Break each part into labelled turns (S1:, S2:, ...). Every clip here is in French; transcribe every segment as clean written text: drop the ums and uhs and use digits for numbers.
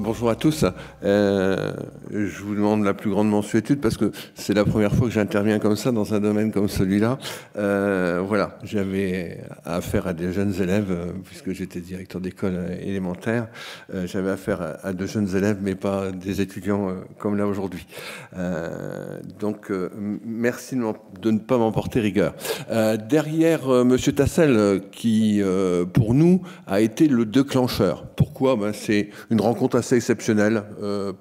S1: bonjour à tous. Je vous demande la plus grande mansuétude parce que c'est la première fois que j'interviens comme ça dans un domaine comme celui-là. Voilà, j'avais affaire à des jeunes élèves puisque j'étais directeur d'école élémentaire. J'avais affaire à de jeunes élèves mais pas des étudiants comme là aujourd'hui. Donc merci de ne pas m'emporter rigueur. Derrière Monsieur Tassel qui pour nous a été le déclencheur. Pourquoi? C'est une rencontre assez exceptionnelle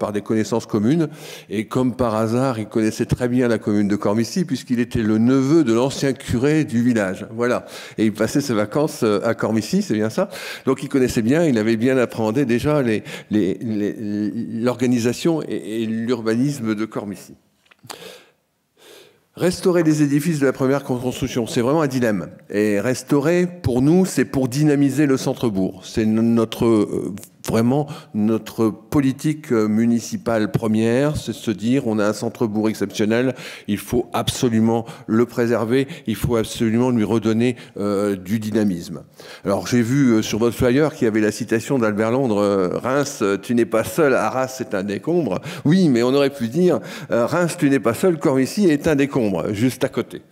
S1: par des connaissances communes. Et comme par hasard, il connaissait très bien la commune de Cormicy puisqu'il était le neveu de l'ancien curé du village. Voilà. Et il passait ses vacances à Cormicy, c'est bien ça. Donc il connaissait bien, il avait bien appréhendé déjà l'organisation et l'urbanisme de Cormicy. Restaurer les édifices de la première construction, c'est vraiment un dilemme. Et restaurer, pour nous, c'est pour dynamiser le centre-bourg. C'est vraiment notre politique municipale première, c'est de se dire on a un centre-bourg exceptionnel, il faut absolument le préserver, il faut absolument lui redonner du dynamisme. Alors j'ai vu sur votre flyer qu'il y avait la citation d'Albert Londres, Reims, tu n'es pas seul, Arras c'est un décombre. Oui, mais on aurait pu dire Reims, tu n'es pas seul, Cormicy est un décombre, juste à côté.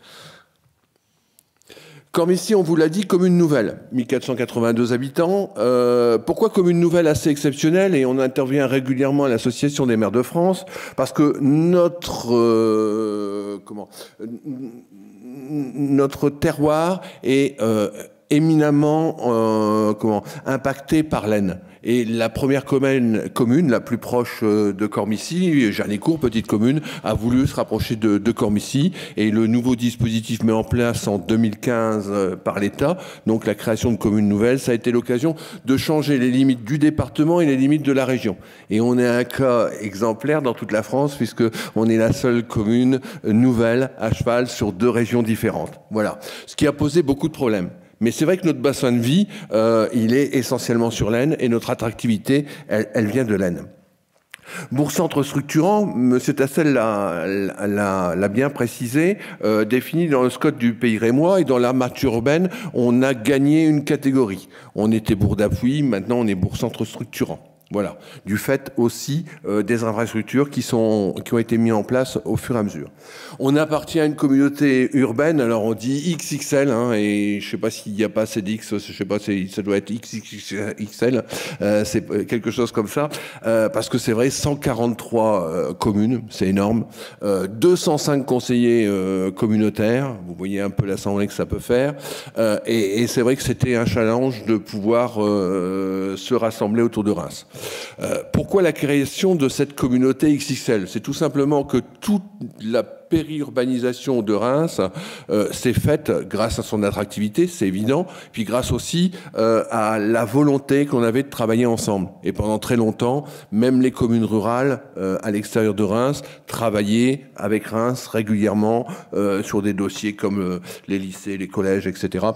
S1: Cormicy, on vous l'a dit, commune nouvelle, 1482 habitants. Pourquoi commune nouvelle assez exceptionnelle? Et on intervient régulièrement à l'Association des maires de France, parce que notre terroir est éminemment impacté par l'Aisne. Et la première commune, la plus proche de Cormicy, Jarnicourt, petite commune, a voulu se rapprocher de Cormicy. Et le nouveau dispositif mis en place en 2015 par l'État, donc la création de communes nouvelles, ça a été l'occasion de changer les limites du département et les limites de la région. Et on est un cas exemplaire dans toute la France, puisque on est la seule commune nouvelle à cheval sur 2 régions différentes. Voilà. Ce qui a posé beaucoup de problèmes. Mais c'est vrai que notre bassin de vie, il est essentiellement sur l'Aisne et notre attractivité, elle vient de l'Aisne. Bourg-centre structurant, M. Tassel l'a bien précisé, défini dans le SCOT du Pays rémois et dans l'armature urbaine, on a gagné une catégorie. On était bourg d'appui, maintenant on est bourg-centre structurant. Voilà, du fait aussi des infrastructures qui ont été mises en place au fur et à mesure. On appartient à une communauté urbaine, alors on dit XXL, et je ne sais pas s'il n'y a pas assez d'X, je ne sais pas si ça doit être XXL, c'est quelque chose comme ça, parce que c'est vrai, 143 communes, c'est énorme, 205 conseillers communautaires, vous voyez un peu l'assemblée que ça peut faire, et c'est vrai que c'était un challenge de pouvoir se rassembler autour de Reims. Pourquoi la création de cette communauté XXL? C'est tout simplement que toute la périurbanisation de Reims s'est faite grâce à son attractivité, c'est évident, puis grâce aussi à la volonté qu'on avait de travailler ensemble. Et pendant très longtemps, même les communes rurales à l'extérieur de Reims travaillaient avec Reims régulièrement sur des dossiers comme les lycées, les collèges, etc.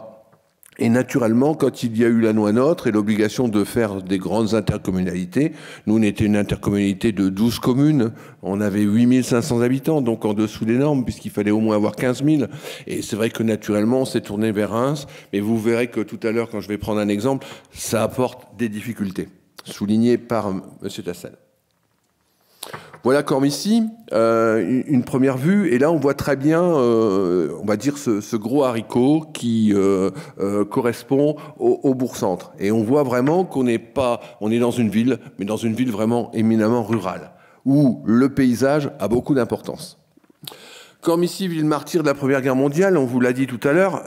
S1: Et naturellement, quand il y a eu la loi NOTRe et l'obligation de faire des grandes intercommunalités, nous, on était une intercommunalité de 12 communes, on avait 8500 habitants, donc en dessous des normes, puisqu'il fallait au moins avoir 15 000. Et c'est vrai que naturellement, on s'est tourné vers Reims, mais vous verrez que tout à l'heure, quand je vais prendre un exemple, ça apporte des difficultés, soulignées par M. Tassel. Voilà Cormicy, une première vue, et là on voit très bien, on va dire, ce gros haricot qui correspond au bourg-centre. Et on voit vraiment qu'on est dans une ville, mais dans une ville vraiment éminemment rurale, où le paysage a beaucoup d'importance. Cormicy, ville martyre de la Première Guerre mondiale, on vous l'a dit tout à l'heure,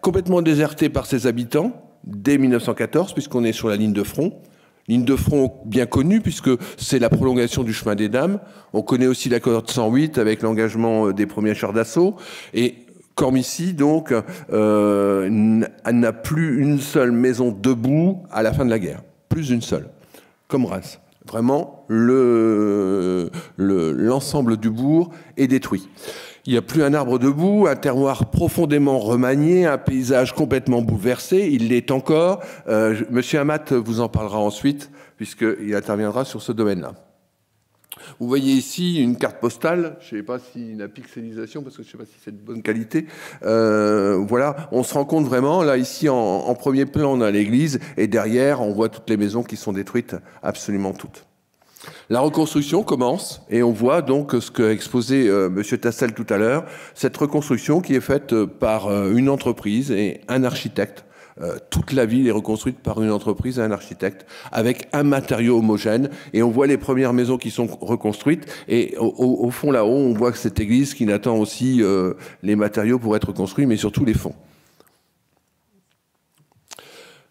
S1: complètement désertée par ses habitants, dès 1914, puisqu'on est sur la ligne de front. Ligne de front bien connue puisque c'est la prolongation du chemin des Dames. On connaît aussi la cohorte 108 avec l'engagement des premiers chars d'assaut. Et Cormicy, donc, n'a plus une seule maison debout à la fin de la guerre. Plus une seule. Comme Reims. Vraiment, l'ensemble du bourg est détruit. Il n'y a plus un arbre debout, un terroir profondément remanié, un paysage complètement bouleversé. Il l'est encore. Monsieur Amat vous en parlera ensuite, puisqu'il interviendra sur ce domaine-là. Vous voyez ici une carte postale. Je ne sais pas si la pixelisation, parce que je ne sais pas si c'est de bonne qualité. Voilà, on se rend compte vraiment. Là, ici, en premier plan, on a l'église. Et derrière, on voit toutes les maisons qui sont détruites, absolument toutes. La reconstruction commence et on voit donc ce qu'a exposé M. Tassel tout à l'heure, cette reconstruction qui est faite par une entreprise et un architecte. Toute la ville est reconstruite par une entreprise et un architecte avec un matériau homogène et on voit les premières maisons qui sont reconstruites et au fond là-haut on voit que cette église qui n'attend aussi les matériaux pour être construits mais surtout les fonds.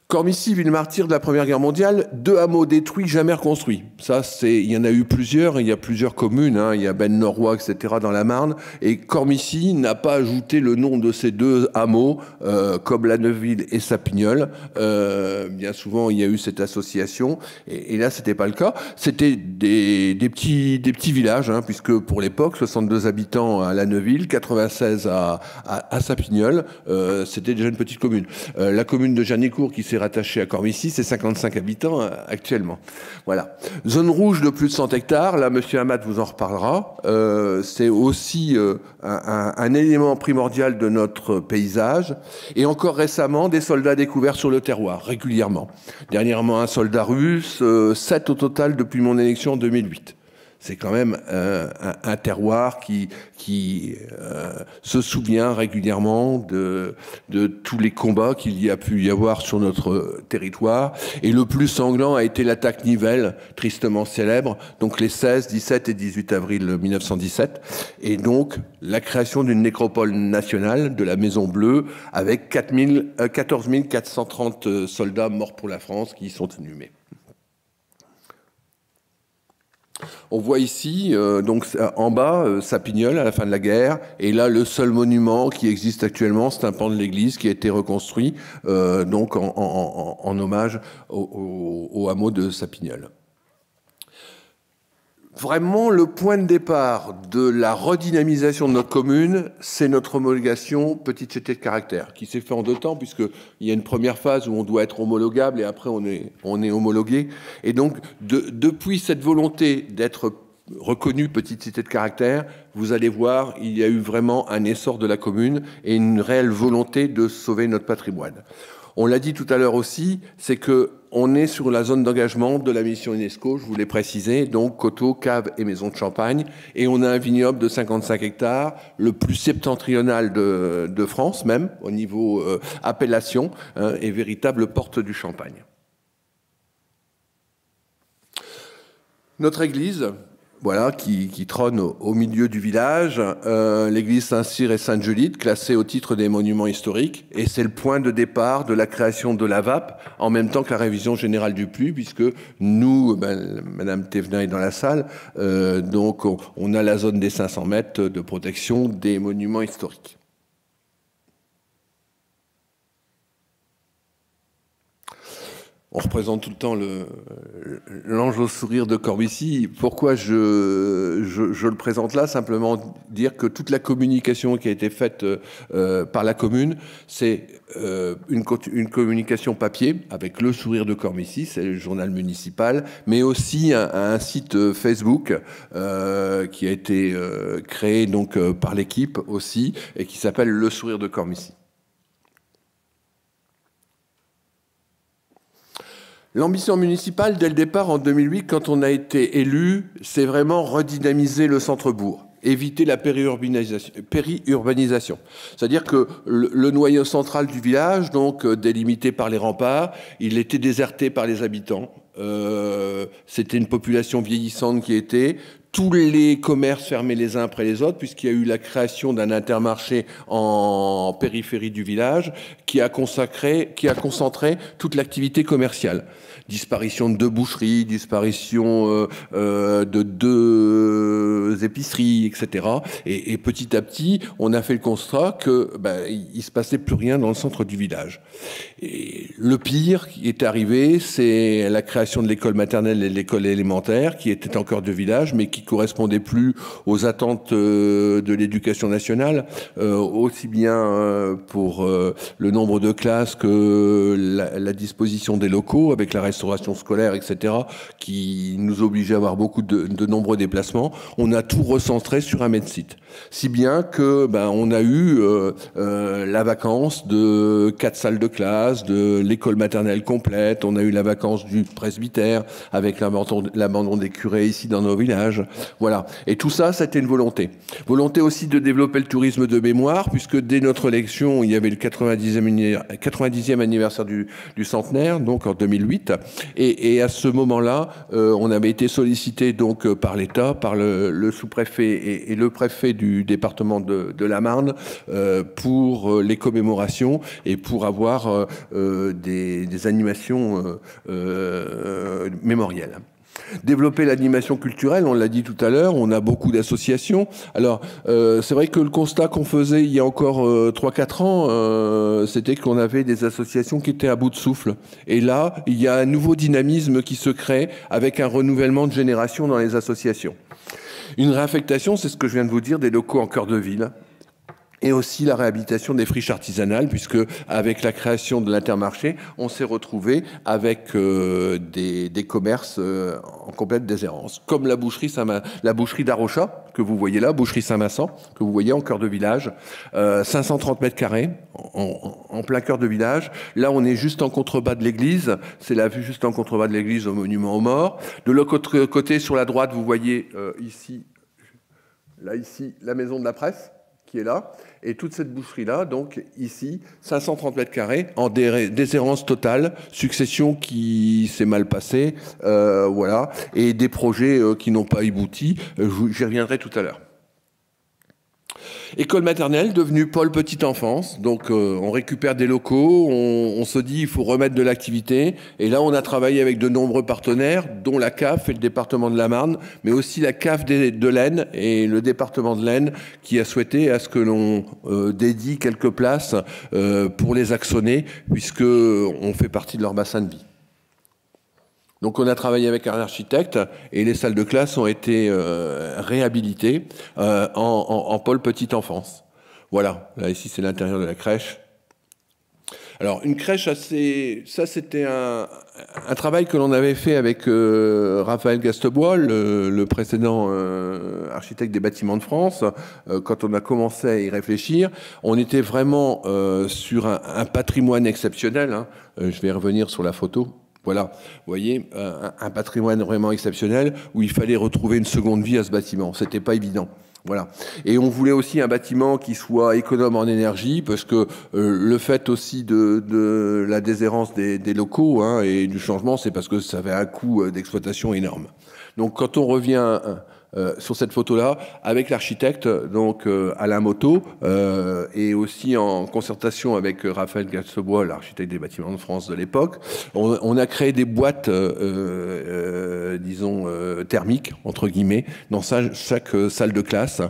S1: Cormicy, ville martyre de la Première Guerre mondiale, 2 hameaux détruits, jamais reconstruits. Ça, il y en a eu plusieurs, il y a plusieurs communes, hein, il y a Ben-Norrois, etc. dans la Marne, et Cormicy n'a pas ajouté le nom de ces 2 hameaux, comme La Neuville et Sapigneul. Bien souvent, il y a eu cette association, et là, c'était pas le cas. C'était des petits villages, hein, puisque pour l'époque, 62 habitants à La Neuville, 96 à Sapigneul, c'était déjà une petite commune. La commune de Janicourt, qui s'est rattaché à Cormicy, c'est 55 habitants actuellement. Voilà. Zone rouge de plus de 100 hectares, là, monsieur Amat vous en reparlera. C'est aussi un élément primordial de notre paysage. Et encore récemment, des soldats découverts sur le terroir, régulièrement. Dernièrement, un soldat russe, 7 au total depuis mon élection en 2008. C'est quand même un terroir qui se souvient régulièrement de tous les combats qu'il y a pu y avoir sur notre territoire. Et le plus sanglant a été l'attaque Nivelles, tristement célèbre, donc les 16, 17 et 18 avril 1917. Et donc la création d'une nécropole nationale de la Maison Bleue avec 14 430 soldats morts pour la France qui y sont inhumés. On voit ici, donc en bas, Sapigneul à la fin de la guerre, et là le seul monument qui existe actuellement, c'est un pan de l'église qui a été reconstruit, donc en hommage au hameau de Sapigneul. Vraiment, le point de départ de la redynamisation de notre commune, c'est notre homologation petite cité de caractère, qui s'est fait en 2 temps, puisqu'il y a une première phase où on doit être homologable et après on est homologué. Et donc, depuis cette volonté d'être reconnu petite cité de caractère, vous allez voir, il y a eu vraiment un essor de la commune et une réelle volonté de sauver notre patrimoine. On l'a dit tout à l'heure aussi, c'est que on est sur la zone d'engagement de la mission UNESCO, je vous l'ai précisé, donc coteaux, caves et maisons de champagne. Et on a un vignoble de 55 hectares, le plus septentrional de France même, au niveau appellation, hein, et véritable porte du Champagne. Notre église, voilà, qui trône au milieu du village, l'église Saint-Cyr et Sainte-Judith, classée au titre des monuments historiques, et c'est le point de départ de la création de la VAP, en même temps que la révision générale du PLU, puisque nous, Madame Thévenin est dans la salle, donc on a la zone des 500 mètres de protection des monuments historiques. On représente tout le temps l'ange au sourire de Cormicy. Pourquoi je le présente là? Simplement dire que toute la communication qui a été faite par la commune, c'est une communication papier avec le sourire de Cormicy, c'est le journal municipal, mais aussi un site Facebook qui a été créé donc par l'équipe aussi et qui s'appelle Le Sourire de Cormicy. L'ambition municipale, dès le départ, en 2008, quand on a été élu, c'est vraiment redynamiser le centre-bourg, éviter la périurbanisation. C'est-à-dire que le noyau central du village, donc délimité par les remparts, il était déserté par les habitants. C'était une population vieillissante qui était... Tous les commerces fermés les uns après les autres, puisqu'il y a eu la création d'un intermarché en périphérie du village qui a concentré toute l'activité commerciale. Disparition de 2 boucheries, disparition de 2 épiceries, etc. Et petit à petit, on a fait le constat que il se passait plus rien dans le centre du village. Et le pire qui est arrivé, c'est la création de l'école maternelle et de l'école élémentaire, qui étaient encore 2 villages, mais qui qui correspondaient plus aux attentes de l'éducation nationale, aussi bien pour le nombre de classes que la disposition des locaux avec la restauration scolaire, etc., qui nous obligeait à avoir beaucoup de nombreux déplacements. On a tout recentré sur un même site. Si bien que on a eu la vacance de 4 salles de classe, de l'école maternelle complète, on a eu la vacance du presbytère avec l'abandon des curés ici dans nos villages. Voilà. Et tout ça, c'était une volonté. Volonté aussi de développer le tourisme de mémoire, puisque dès notre élection, il y avait le 90e anniversaire du centenaire, donc en 2008. Et à ce moment-là, on avait été sollicité donc par l'État, par le sous-préfet et le préfet du département de la Marne pour les commémorations et pour avoir des animations mémorielles. Développer l'animation culturelle, on l'a dit tout à l'heure, on a beaucoup d'associations. Alors, c'est vrai que le constat qu'on faisait il y a encore 3-4 ans, c'était qu'on avait des associations qui étaient à bout de souffle. Et là, il y a un nouveau dynamisme qui se crée avec un renouvellement de génération dans les associations. Une réaffectation, c'est ce que je viens de vous dire, des locaux en cœur de ville. Et aussi la réhabilitation des friches artisanales, puisque avec la création de l'Intermarché, on s'est retrouvé avec des commerces en complète déshérence, comme la boucherie d'Arocha, que vous voyez là, boucherie Saint-Vincent, que vous voyez en cœur de village, 530 mètres carrés, en plein cœur de village. Là, on est juste en contrebas de l'église, c'est la vue juste en contrebas de l'église au monument aux morts. De l'autre côté, sur la droite, vous voyez ici, la maison de la presse, qui est là, et toute cette boucherie-là, donc ici, 530 mètres carrés, en déshérence totale, succession qui s'est mal passée, voilà, et des projets qui n'ont pas abouti, j'y reviendrai tout à l'heure. École maternelle devenue pôle petite enfance, donc on récupère des locaux, on se dit il faut remettre de l'activité, et là on a travaillé avec de nombreux partenaires, dont la CAF et le département de la Marne, mais aussi la CAF de l'Aisne et le département de l'Aisne qui a souhaité à ce que l'on dédie quelques places pour les Axonais, puisque on fait partie de leur bassin de vie. Donc on a travaillé avec un architecte et les salles de classe ont été réhabilitées en pôle petite enfance. Voilà, là ici c'est l'intérieur de la crèche. Alors une crèche ça c'était un travail que l'on avait fait avec Raphaël Gastebois, le précédent architecte des bâtiments de France. Quand on a commencé à y réfléchir, on était vraiment sur un patrimoine exceptionnel, hein. Je vais revenir sur la photo. Voilà, vous voyez, un patrimoine vraiment exceptionnel où il fallait retrouver une seconde vie à ce bâtiment. C'était pas évident. Voilà. Et on voulait aussi un bâtiment qui soit économe en énergie, parce que le fait aussi de la déshérence des locaux et du changement, c'est parce que ça avait un coût d'exploitation énorme. Donc quand on revient sur cette photo-là, avec l'architecte, donc Alain Moto, et aussi en concertation avec Raphaël Gastebois, l'architecte des bâtiments de France de l'époque, on a créé des boîtes, disons, thermiques, entre guillemets, dans chaque salle de classe,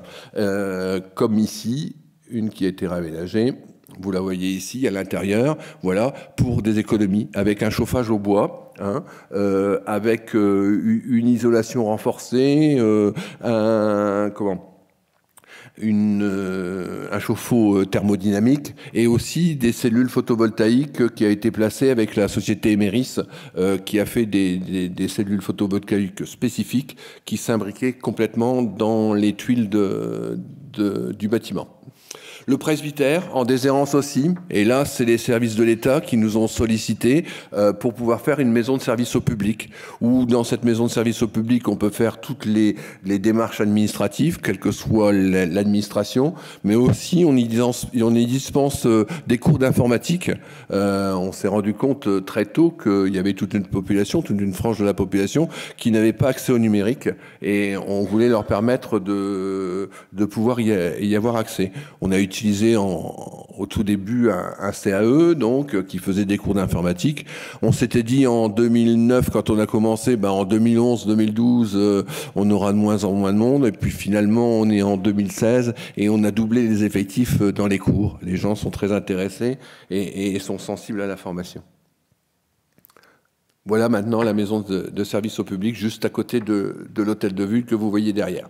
S1: comme ici, une qui a été réaménagée. Vous la voyez ici, à l'intérieur, voilà, pour des économies, avec un chauffage au bois, avec une isolation renforcée, un chauffe-eau thermodynamique et aussi des cellules photovoltaïques qui a été placée avec la société Emeris qui a fait des cellules photovoltaïques spécifiques qui s'imbriquaient complètement dans les tuiles du bâtiment. Le presbytère, en déshérence aussi, et là, c'est les services de l'État qui nous ont sollicités pour pouvoir faire une maison de service au public, où dans cette maison de service au public, on peut faire toutes les démarches administratives, quelle que soit l'administration, mais aussi on y dispense des cours d'informatique. On s'est rendu compte très tôt qu'il y avait toute une population, toute une frange de la population qui n'avait pas accès au numérique, et on voulait leur permettre de pouvoir y avoir accès. On a utilisé au tout début un CAE, donc, qui faisait des cours d'informatique. On s'était dit en 2009, quand on a commencé, en 2011, 2012, on aura de moins en moins de monde. Et puis finalement, on est en 2016 et on a doublé les effectifs dans les cours. Les gens sont très intéressés et sont sensibles à la formation. Voilà maintenant la maison de service au public, juste à côté de l'hôtel de ville que vous voyez derrière.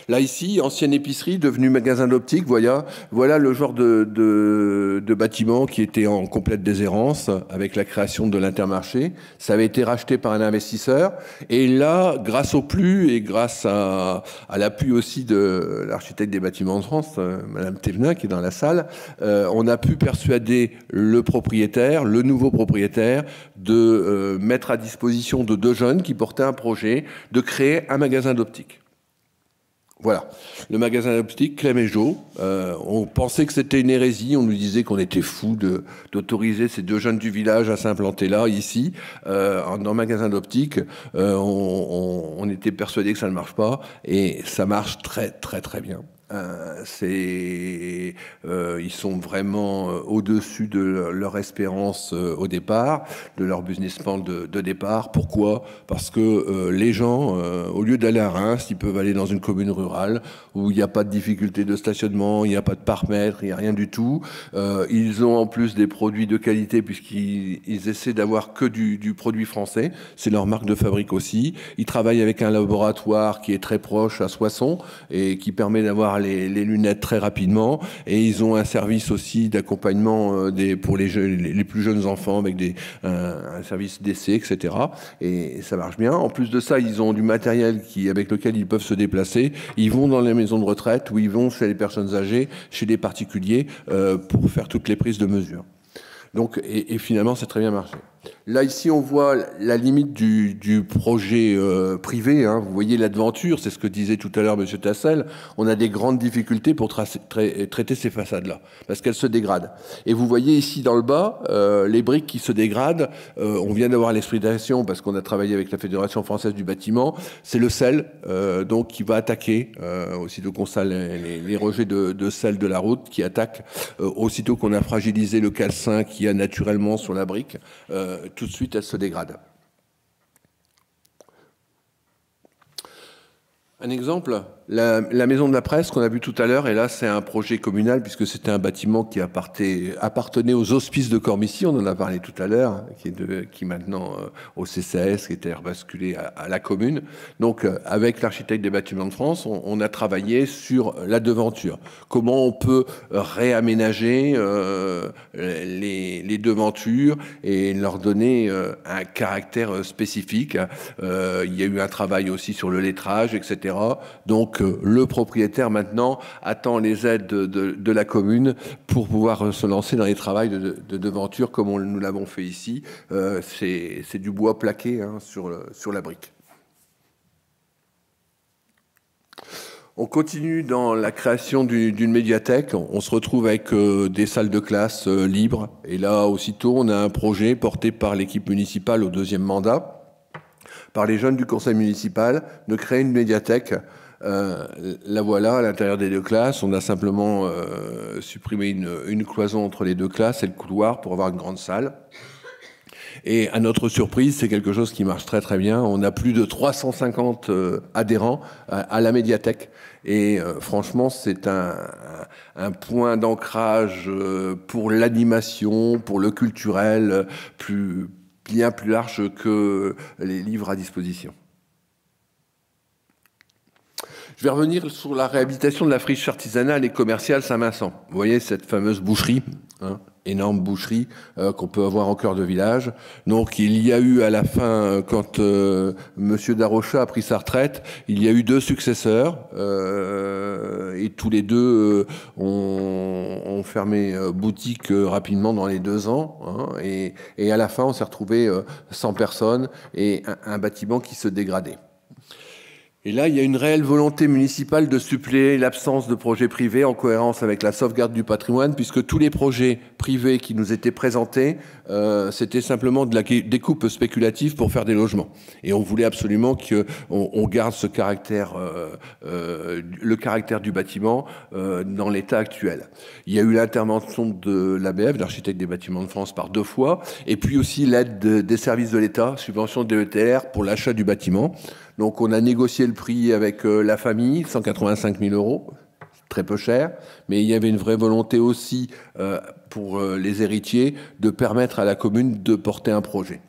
S1: Là, ici, ancienne épicerie, devenue magasin d'optique, voilà le genre de bâtiment qui était en complète déshérence avec la création de l'Intermarché. Ça avait été racheté par un investisseur. Et là, grâce au PLU et grâce à l'appui aussi de l'architecte des bâtiments de France, Madame Thévenin, qui est dans la salle, on a pu persuader le propriétaire, le nouveau propriétaire, de mettre à disposition de 2 jeunes qui portaient un projet de créer un magasin d'optique. Voilà, le magasin d'optique Clem et Jo. On pensait que c'était une hérésie, on nous disait qu'on était fous d'autoriser ces 2 jeunes du village à s'implanter là, ici, dans un magasin d'optique. On était persuadés que ça ne marche pas, et ça marche très très très bien. Ils sont vraiment au-dessus de leur espérance au départ, de leur business plan de départ. Pourquoi? Parce que les gens, au lieu d'aller à Reims, ils peuvent aller dans une commune rurale où il n'y a pas de difficulté de stationnement, il n'y a pas de parc-mètre, il n'y a rien du tout. Ils ont en plus des produits de qualité puisqu'ils essaient d'avoir que du produit français. C'est leur marque de fabrique aussi. Ils travaillent avec un laboratoire qui est très proche à Soissons et qui permet d'avoir les lunettes très rapidement, et ils ont un service aussi d'accompagnement pour les plus jeunes enfants avec un service d'essai, etc. Et ça marche bien. En plus de ça, ils ont du matériel avec lequel ils peuvent se déplacer. Ils vont dans les maisons de retraite ou ils vont chez les personnes âgées, chez les particuliers pour faire toutes les prises de mesure. Donc, et finalement, ça a très bien marché. Là, ici, on voit la limite du projet privé. Hein. Vous voyez la devanture, c'est ce que disait tout à l'heure M. Tassel. On a des grandes difficultés pour traiter ces façades-là, parce qu'elles se dégradent. Et vous voyez ici, dans le bas, les briques qui se dégradent. On vient d'avoir l'explication, parce qu'on a travaillé avec la Fédération française du bâtiment. C'est le sel, donc, qui va attaquer, aussitôt qu'on sale les rejets de sel de la route, qui attaquent, aussitôt qu'on a fragilisé le calcin qu'il y a naturellement sur la brique. Tout de suite, elle se dégrade. Un exemple, la maison de la presse qu'on a vu tout à l'heure, et là c'est un projet communal puisque c'était un bâtiment qui appartenait aux hospices de Cormicy, on en a parlé tout à l'heure, qui maintenant au CCAS, qui était rebasculé à la commune. Donc avec l'architecte des bâtiments de France, on a travaillé sur la devanture. Comment on peut réaménager les devantures et leur donner un caractère spécifique. Il y a eu un travail aussi sur le lettrage, etc. Donc le propriétaire maintenant attend les aides de la commune pour pouvoir se lancer dans les travaux de devanture comme nous l'avons fait ici. C'est du bois plaqué hein, sur la brique. On continue dans la création d'une médiathèque. On se retrouve avec des salles de classe libres. Et là, aussitôt, on a un projet porté par l'équipe municipale au 2e mandat, par les jeunes du conseil municipal, de créer une médiathèque. La voilà, à l'intérieur des 2 classes. On a simplement supprimé une cloison entre les 2 classes et le couloir pour avoir une grande salle. Et à notre surprise, c'est quelque chose qui marche très très bien. On a plus de 350 adhérents à la médiathèque. Et franchement, c'est un point d'ancrage pour l'animation, pour le culturel, bien plus large que les livres à disposition. Je vais revenir sur la réhabilitation de la friche artisanale et commerciale Saint-Vincent. Vous voyez cette fameuse boucherie, hein, énorme boucherie qu'on peut avoir en cœur de village. Donc il y a eu à la fin, quand Monsieur Darrocha a pris sa retraite, il y a eu 2 successeurs et tous les 2 ont fermé boutique rapidement dans les 2 ans. Hein, et à la fin, on s'est retrouvé 100 personnes et un bâtiment qui se dégradait. Et là, il y a une réelle volonté municipale de suppléer l'absence de projets privés en cohérence avec la sauvegarde du patrimoine, puisque tous les projets privés qui nous étaient présentés, c'était simplement de la découpe spéculative pour faire des logements. Et on voulait absolument qu'on garde ce caractère, le caractère du bâtiment dans l'état actuel. Il y a eu l'intervention de l'ABF, l'architecte des bâtiments de France, par 2 fois, et puis aussi l'aide des services de l'État, subvention DETR pour l'achat du bâtiment. Donc on a négocié le prix avec la famille, 185 000 €, très peu cher, mais il y avait une vraie volonté aussi pour les héritiers de permettre à la commune de porter un projet.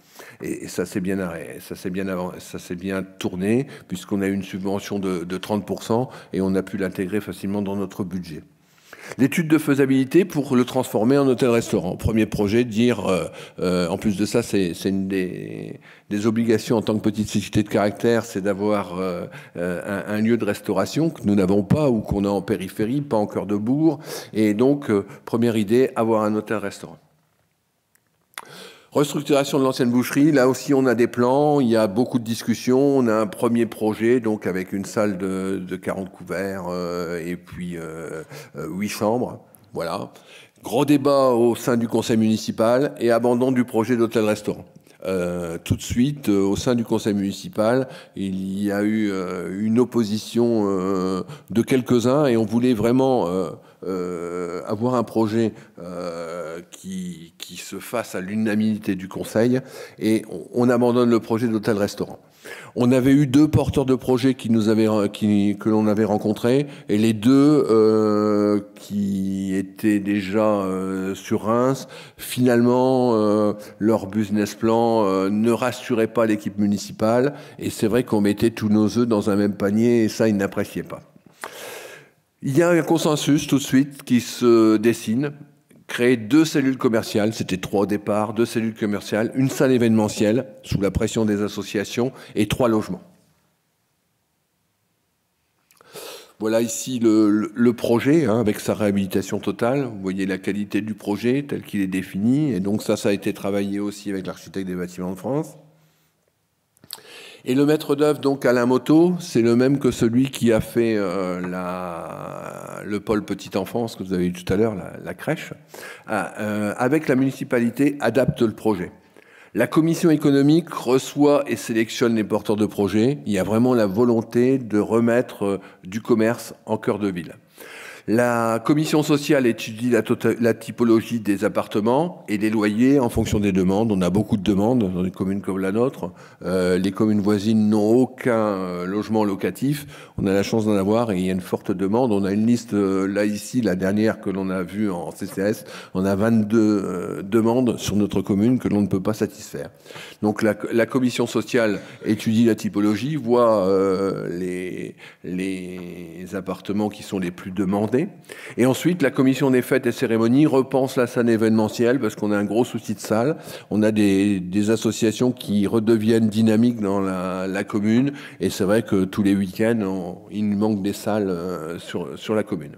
S1: Et ça s'est bien arrêté, ça s'est bien tourné, puisqu'on a eu une subvention de 30% et on a pu l'intégrer facilement dans notre budget. L'étude de faisabilité pour le transformer en hôtel-restaurant. Premier projet, dire, en plus de ça, c'est une des obligations en tant que petite société de caractère, c'est d'avoir un lieu de restauration que nous n'avons pas ou qu'on a en périphérie, pas en cœur de bourg. Et donc, première idée, avoir un hôtel-restaurant. Restructuration de l'ancienne boucherie, là aussi on a des plans, il y a beaucoup de discussions, on a un premier projet donc avec une salle de 40 couverts et puis 8 chambres, voilà. Gros débat au sein du conseil municipal et abandon du projet d'hôtel-restaurant. Tout de suite, au sein du conseil municipal, il y a eu une opposition de quelques-uns et on voulait vraiment avoir un projet qui se fasse à l'unanimité du conseil et on abandonne le projet d'hôtel-restaurant. On avait eu 2 porteurs de projets que l'on avait rencontrés et les 2 qui étaient déjà sur Reims, finalement leur business plan ne rassurait pas l'équipe municipale et c'est vrai qu'on mettait tous nos œufs dans un même panier et ça ils n'appréciaient pas. Il y a un consensus tout de suite qui se dessine. Créer 2 cellules commerciales, c'était 3 au départ, 2 cellules commerciales, une salle événementielle sous la pression des associations et 3 logements. Voilà ici le projet avec sa réhabilitation totale. Vous voyez la qualité du projet tel qu'il est défini. Et donc ça a été travaillé aussi avec l'architecte des bâtiments de France. Et le maître d'œuvre, donc Alain Moto, c'est le même que celui qui a fait le pôle petite enfance que vous avez eu tout à l'heure, la crèche. Avec la municipalité, adapte le projet. La commission économique reçoit et sélectionne les porteurs de projets. Il y a vraiment la volonté de remettre du commerce en cœur de ville. La commission sociale étudie la typologie des appartements et des loyers en fonction des demandes. On a beaucoup de demandes dans des communes comme la nôtre. Les communes voisines n'ont aucun logement locatif. On a la chance d'en avoir et il y a une forte demande. On a une liste là ici, la dernière que l'on a vue en CCS. On a 22 demandes sur notre commune que l'on ne peut pas satisfaire. Donc la commission sociale étudie la typologie, voit les appartements qui sont les plus demandés. Et ensuite, la commission des fêtes et cérémonies repense la scène événementielle parce qu'on a un gros souci de salle. On a des associations qui redeviennent dynamiques dans la commune. Et c'est vrai que tous les week-ends, il nous manque des salles sur la commune.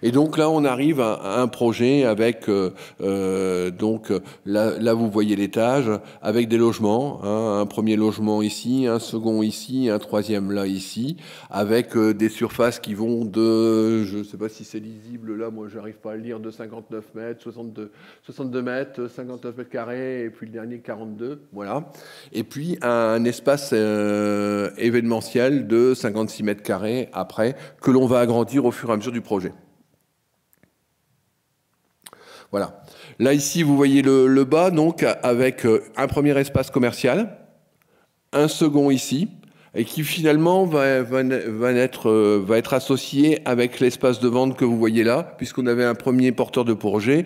S1: Et donc là, on arrive à un projet avec, donc là vous voyez l'étage, avec des logements, un premier logement ici, un second ici, un troisième là ici, avec des surfaces qui vont de, je ne sais pas si c'est lisible là, moi j'arrive pas à le lire, de 59 mètres, 62 mètres, 59 mètres carrés, et puis le dernier 42, voilà. Et puis un espace événementiel de 56 mètres carrés après, que l'on va agrandir au fur et à mesure du projet. Voilà. Là, ici, vous voyez le bas, donc, avec un premier espace commercial, un second ici, et qui finalement va être associé avec l'espace de vente que vous voyez là, puisqu'on avait un premier porteur de projet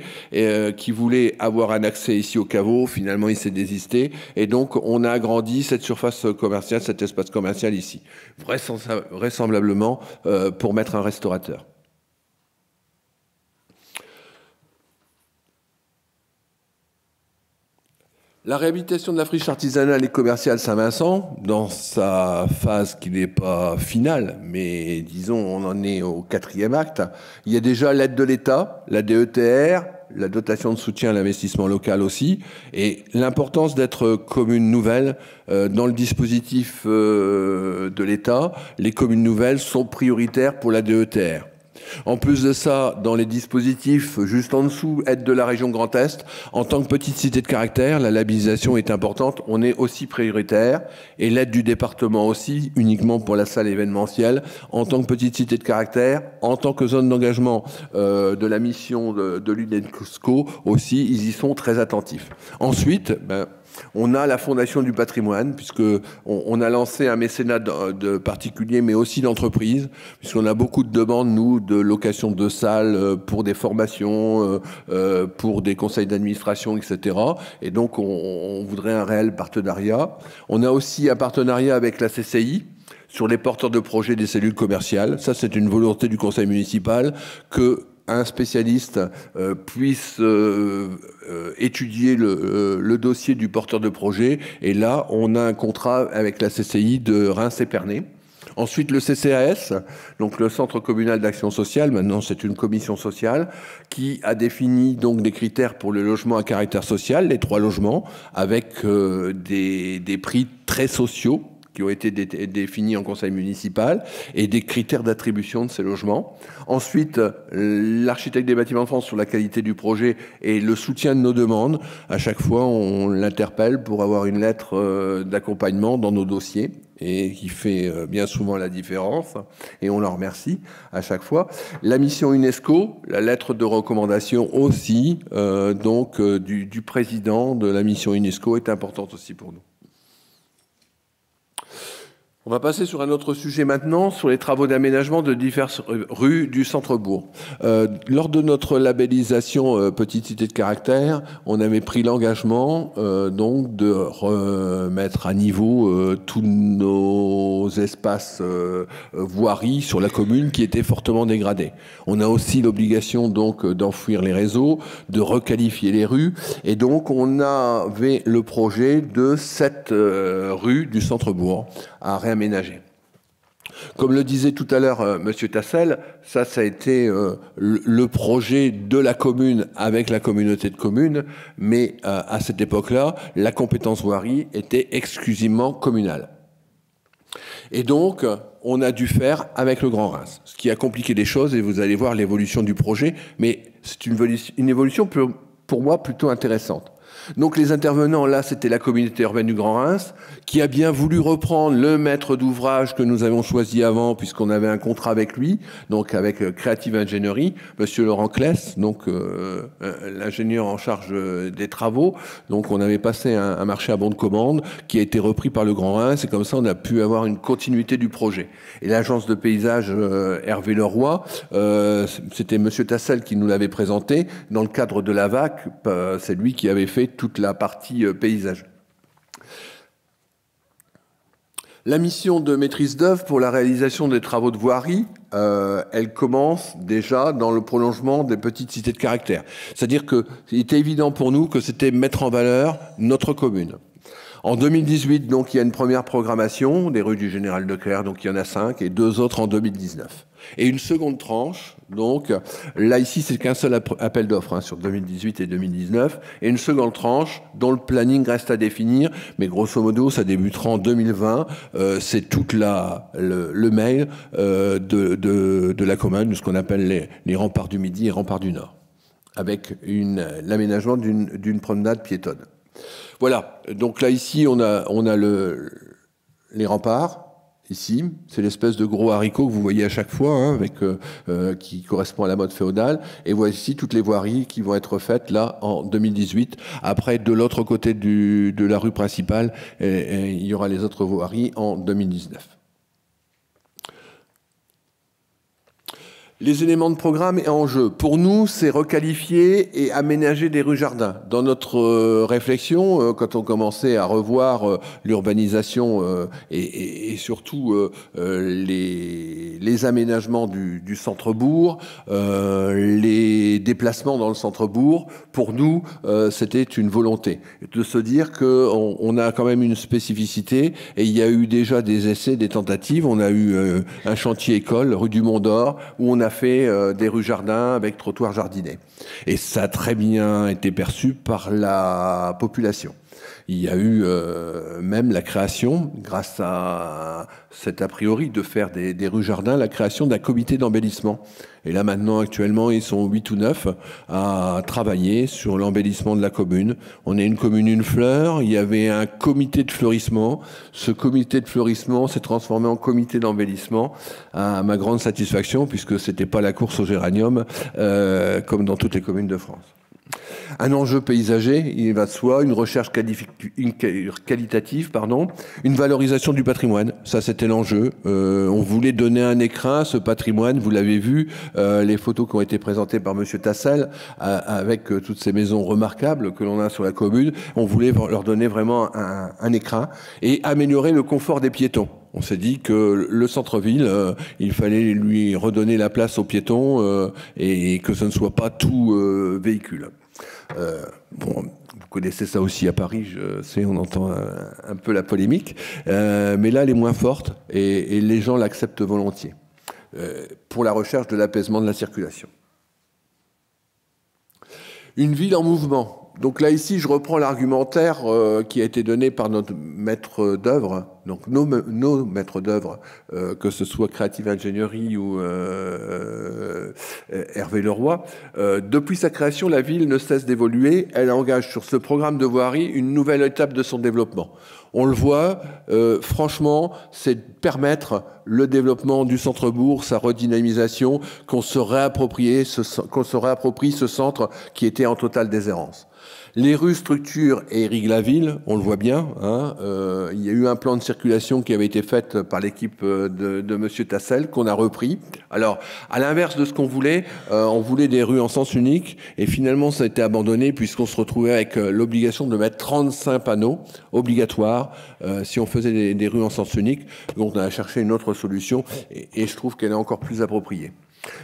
S1: qui voulait avoir un accès ici au caveau. Finalement, il s'est désisté. Et donc, on a agrandi cette surface commerciale, cet espace commercial ici, vraisemblablement pour mettre un restaurateur. La réhabilitation de la friche artisanale et commerciale Saint-Vincent, dans sa phase qui n'est pas finale, mais disons on en est au 4e acte, il y a déjà l'aide de l'État, la DETR, la dotation de soutien à l'investissement local aussi, et l'importance d'être commune nouvelle dans le dispositif de l'État. Les communes nouvelles sont prioritaires pour la DETR. En plus de ça, dans les dispositifs juste en dessous, aide de la région Grand Est, en tant que petite cité de caractère, la labellisation est importante, on est aussi prioritaire, et l'aide du département aussi, uniquement pour la salle événementielle, en tant que petite cité de caractère, en tant que zone d'engagement de la mission de l'UNESCO aussi, ils y sont très attentifs. Ensuite, On a la Fondation du patrimoine, puisqu'on a lancé un mécénat de particuliers, mais aussi d'entreprises, puisqu'on a beaucoup de demandes, nous, de location de salles pour des formations, pour des conseils d'administration, etc. Et donc, on voudrait un réel partenariat. On a aussi un partenariat avec la CCI, sur les porteurs de projets des cellules commerciales. Ça, c'est une volonté du conseil municipal qu'un spécialiste puisse étudier le dossier du porteur de projet. Et là, on a un contrat avec la CCI de Reims-Épernay. Ensuite, le CCAS, donc le Centre communal d'action sociale, maintenant c'est une commission sociale, qui a défini donc des critères pour le logement à caractère social, les 3 logements, avec des prix très sociaux, qui ont été définis en conseil municipal, et des critères d'attribution de ces logements. Ensuite, l'architecte des bâtiments de France sur la qualité du projet et le soutien de nos demandes. À chaque fois, on l'interpelle pour avoir une lettre d'accompagnement dans nos dossiers, et qui fait bien souvent la différence, et on leur remercie à chaque fois. La mission UNESCO, la lettre de recommandation aussi, du président de la mission UNESCO est importante aussi pour nous. On va passer sur un autre sujet maintenant, sur les travaux d'aménagement de diverses rues du centre-bourg. Lors de notre labellisation Petite Cité de Caractère, on avait pris l'engagement donc de remettre à niveau tous nos espaces voiries sur la commune qui étaient fortement dégradés. On a aussi l'obligation donc d'enfouir les réseaux, de requalifier les rues, et donc on avait le projet de 7 rues du centre-bourg à réaménager. Comme le disait tout à l'heure Monsieur Tassel, ça a été le projet de la commune avec la communauté de communes, mais à cette époque-là, la compétence voirie était exclusivement communale. Et donc, on a dû faire avec le Grand Reims, ce qui a compliqué les choses, et vous allez voir l'évolution du projet, mais c'est une évolution pour moi plutôt intéressante. Donc les intervenants, là, c'était la communauté urbaine du Grand Reims, qui a bien voulu reprendre le maître d'ouvrage que nous avions choisi avant, puisqu'on avait un contrat avec lui, donc avec Creative Ingénierie, Monsieur Laurent Kless, donc l'ingénieur en charge des travaux. Donc on avait passé un marché à bon de commande qui a été repris par le Grand Reims, et comme ça on a pu avoir une continuité du projet. Et l'agence de paysage Hervé Leroy, c'était Monsieur Tassel qui nous l'avait présenté, dans le cadre de la VAC, c'est lui qui avait fait toute la partie paysage. La mission de maîtrise d'œuvre pour la réalisation des travaux de voirie, elle commence déjà dans le prolongement des petites cités de caractère. C'est-à-dire qu'il était évident pour nous que c'était mettre en valeur notre commune. En 2018, donc, il y a une première programmation des rues du Général Leclerc, donc il y en a 5, et 2 autres en 2019. Et une seconde tranche, donc, là, ici, c'est qu'un seul appel d'offres, sur 2018 et 2019, et une seconde tranche dont le planning reste à définir, mais grosso modo, ça débutera en 2020. C'est toute le mail de la commune, de ce qu'on appelle les remparts du Midi et remparts du Nord, avec l'aménagement d'une promenade piétonne. Voilà, donc là, ici, on a les remparts. Ici, c'est l'espèce de gros haricot que vous voyez à chaque fois, qui correspond à la mode féodale. Et voici toutes les voiries qui vont être faites là en 2018. Après, de l'autre côté de la rue principale, il y aura les autres voiries en 2019. Les éléments de programme et en jeu. Pour nous, c'est requalifier et aménager des rues-jardins. Dans notre réflexion, quand on commençait à revoir l'urbanisation et surtout les aménagements du centre-bourg, les déplacements dans le centre-bourg, pour nous, c'était une volonté de se dire qu'on a quand même une spécificité, et il y a eu déjà des essais, des tentatives. On a eu un chantier école, rue du Mont-d'Or, où on a fait des rues-jardins avec trottoirs jardinés. Et ça a très bien été perçu par la population. Il y a eu même la création, grâce à cet a priori de faire des rues-jardins, la création d'un comité d'embellissement. Et là maintenant, actuellement, ils sont 8 ou 9 à travailler sur l'embellissement de la commune. On est une commune, une fleur. Il y avait un comité de fleurissement. Ce comité de fleurissement s'est transformé en comité d'embellissement, à ma grande satisfaction, puisque c'était pas la course au géranium, comme dans toutes les communes de France. Un enjeu paysager, il va de soi, une recherche qualitative, pardon, une valorisation du patrimoine. Ça, c'était l'enjeu. On voulait donner un écrin à ce patrimoine. Vous l'avez vu, les photos qui ont été présentées par Monsieur Tassel, avec toutes ces maisons remarquables que l'on a sur la commune. On voulait leur donner vraiment un écrin et améliorer le confort des piétons. On s'est dit que le centre-ville, il fallait lui redonner la place aux piétons et que ce ne soit pas tout véhicule. Bon, vous connaissez ça aussi à Paris, je sais, on entend un peu la polémique, mais là, elle est moins forte et les gens l'acceptent volontiers pour la recherche de l'apaisement de la circulation. Une ville en mouvement. Donc là, ici, je reprends l'argumentaire qui a été donné par notre maître d'œuvre, donc nos maîtres d'œuvre, que ce soit Creative Ingénierie ou Hervé Leroy. Depuis sa création, la ville ne cesse d'évoluer. Elle engage sur ce programme de voirie une nouvelle étape de son développement. On le voit, franchement, c'est permettre le développement du centre-bourg, sa redynamisation, qu'on se réapproprie ce centre qui était en totale déshérence. Les rues structurent et irriguent la ville, on le voit bien. Hein, il y a eu un plan de circulation qui avait été fait par l'équipe de Monsieur Tassel, qu'on a repris. Alors, à l'inverse de ce qu'on voulait, on voulait des rues en sens unique, et finalement ça a été abandonné puisqu'on se retrouvait avec l'obligation de mettre 35 panneaux obligatoires si on faisait des rues en sens unique. Donc on a cherché une autre solution, et je trouve qu'elle est encore plus appropriée.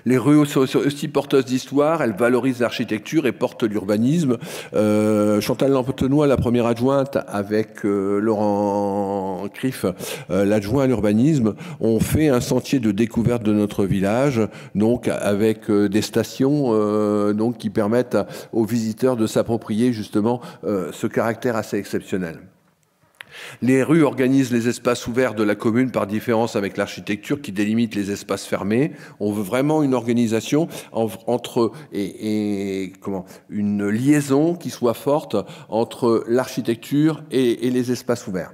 S1: Les rues sont aussi porteuses d'histoire, elles valorisent l'architecture et portent l'urbanisme. Chantal Lampenois, la première adjointe, avec Laurent Criff, l'adjoint à l'urbanisme, ont fait un sentier de découverte de notre village, donc avec des stations donc qui permettent aux visiteurs de s'approprier justement ce caractère assez exceptionnel. Les rues organisent les espaces ouverts de la commune par différence avec l'architecture qui délimite les espaces fermés. On veut vraiment une organisation entre une liaison qui soit forte entre l'architecture et les espaces ouverts.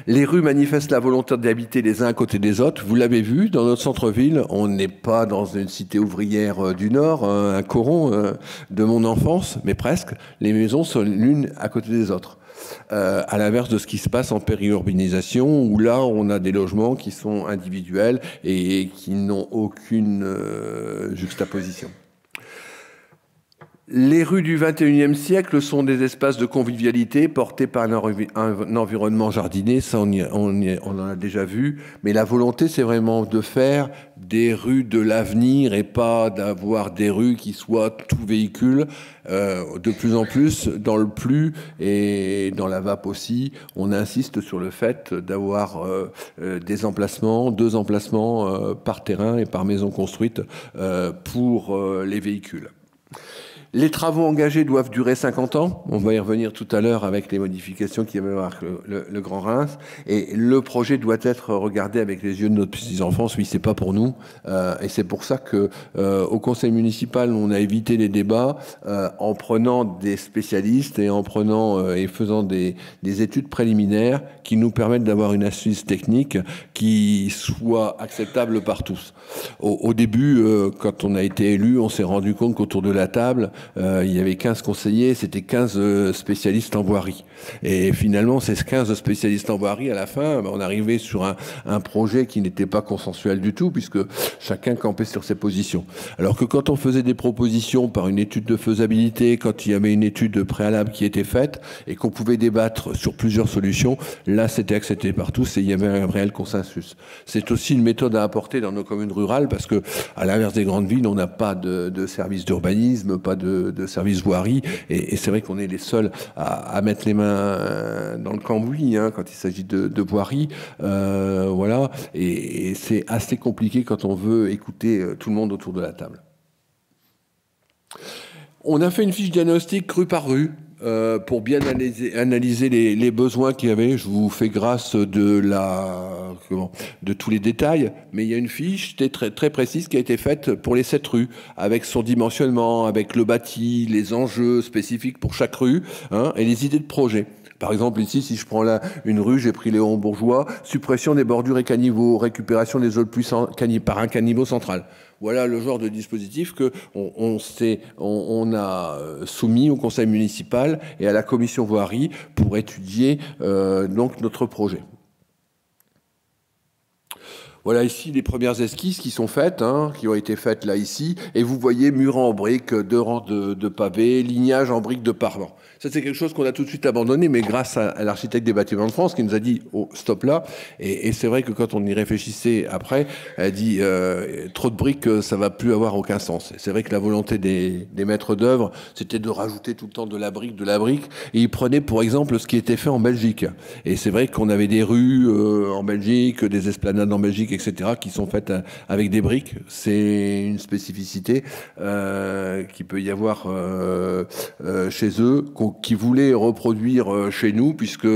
S1: Les rues manifestent la volonté d'habiter les uns à côté des autres. Vous l'avez vu, dans notre centre-ville, on n'est pas dans une cité ouvrière du Nord, un coron de mon enfance, mais presque. Les maisons sont l'une à côté des autres. À l'inverse de ce qui se passe en périurbanisation, où là, on a des logements qui sont individuels et qui n'ont aucune juxtaposition. Les rues du XXIe siècle sont des espaces de convivialité portés par un environnement jardiné, ça on en a déjà vu, mais la volonté c'est vraiment de faire des rues de l'avenir et pas d'avoir des rues qui soient tout véhicule. De plus en plus, dans le PLU et dans la VAP aussi, on insiste sur le fait d'avoir des emplacements, 2 emplacements par terrain et par maison construite pour les véhicules. Les travaux engagés doivent durer 50 ans. On va y revenir tout à l'heure avec les modifications qu'il y avait avec le Grand Reims. Et le projet doit être regardé avec les yeux de notre petits-enfance. Oui, c'est pas pour nous. Et c'est pour ça que au conseil municipal, on a évité les débats en prenant des spécialistes et en prenant et faisant des études préliminaires qui nous permettent d'avoir une assise technique qui soit acceptable par tous. Au début, quand on a été élu, on s'est rendu compte qu'autour de la table, il y avait 15 conseillers, c'était 15 spécialistes en voirie. Et finalement, ces 15 spécialistes en voirie, à la fin, on arrivait sur un projet qui n'était pas consensuel du tout, puisque chacun campait sur ses positions. Alors que quand on faisait des propositions par une étude de faisabilité, quand il y avait une étude préalable qui était faite, et qu'on pouvait débattre sur plusieurs solutions, là, c'était accepté par tous et il y avait un réel consensus. C'est aussi une méthode à apporter dans nos communes rurales, parce que, à l'inverse des grandes villes, on n'a pas de service d'urbanisme, pas de service voirie, et c'est vrai qu'on est les seuls à mettre les mains dans le cambouis hein, quand il s'agit de voirie, voilà, et c'est assez compliqué quand on veut écouter tout le monde autour de la table. On a fait une fiche diagnostic rue par rue pour bien analyser les besoins qu'il y avait. Je vous fais grâce de tous les détails, mais il y a une fiche très, très précise qui a été faite pour les 7 rues, avec son dimensionnement, avec le bâti, les enjeux spécifiques pour chaque rue, hein, et les idées de projet. Par exemple, ici, si je prends là une rue, j'ai pris Léon Bourgeois, suppression des bordures et caniveaux, récupération des eaux de pluie par un caniveau central. Voilà le genre de dispositif que on a soumis au conseil municipal et à la commission voirie pour étudier donc notre projet. Voilà ici les premières esquisses qui sont faites, qui ont été faites là ici. Et vous voyez mur en briques, 2 rangs de pavés, lignage en briques de parement. Ça, c'est quelque chose qu'on a tout de suite abandonné, mais grâce à l'architecte des bâtiments de France qui nous a dit oh, stop là. Et c'est vrai que quand on y réfléchissait après, elle dit trop de briques, ça va plus avoir aucun sens. C'est vrai que la volonté des maîtres d'œuvre, c'était de rajouter tout le temps de la brique. Et ils prenaient pour exemple ce qui était fait en Belgique. Et c'est vrai qu'on avait des rues en Belgique, des esplanades en Belgique, etc., qui sont faites avec des briques. C'est une spécificité qui peut y avoir chez eux, qui voulaient reproduire chez nous, puisque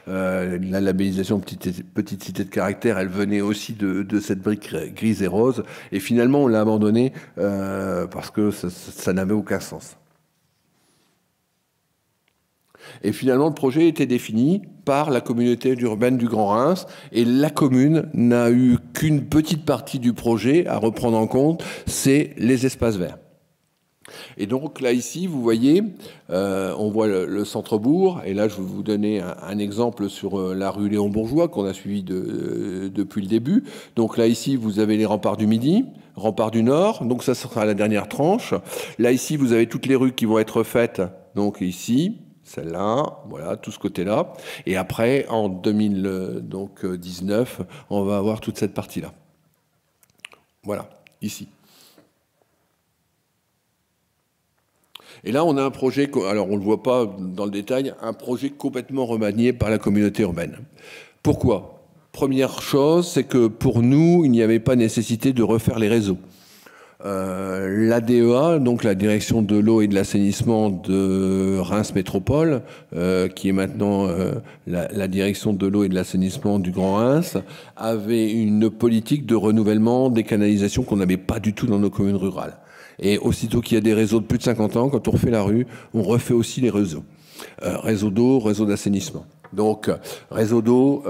S1: la labellisation petite cité de caractère, elle venait aussi de cette brique grise et rose. Et finalement, on l'a abandonné parce que ça n'avait aucun sens. Et finalement, le projet était défini par la communauté urbaine du Grand Reims et la commune n'a eu qu'une petite partie du projet à reprendre en compte, c'est les espaces verts. Et donc là, ici, vous voyez, on voit le centre-bourg. Et là, je vais vous donner un exemple sur la rue Léon Bourgeois qu'on a suivi depuis le début. Donc là, ici, vous avez les remparts du Midi, remparts du Nord. Donc ça sera la dernière tranche. Là, ici, vous avez toutes les rues qui vont être faites. Donc ici, celle-là, voilà, tout ce côté-là. Et après, en 2019, on va avoir toute cette partie-là. Voilà, ici. Et là, on a un projet, alors on ne le voit pas dans le détail, un projet complètement remanié par la communauté urbaine. Pourquoi ? Première chose, c'est que pour nous, il n'y avait pas nécessité de refaire les réseaux. L'ADEA, donc la direction de l'eau et de l'assainissement de Reims Métropole, qui est maintenant la direction de l'eau et de l'assainissement du Grand Reims, avait une politique de renouvellement des canalisations qu'on n'avait pas du tout dans nos communes rurales. Et aussitôt qu'il y a des réseaux de plus de 50 ans, quand on refait la rue, on refait aussi les réseaux. Réseau d'eau, réseau d'assainissement. Donc, réseau d'eau,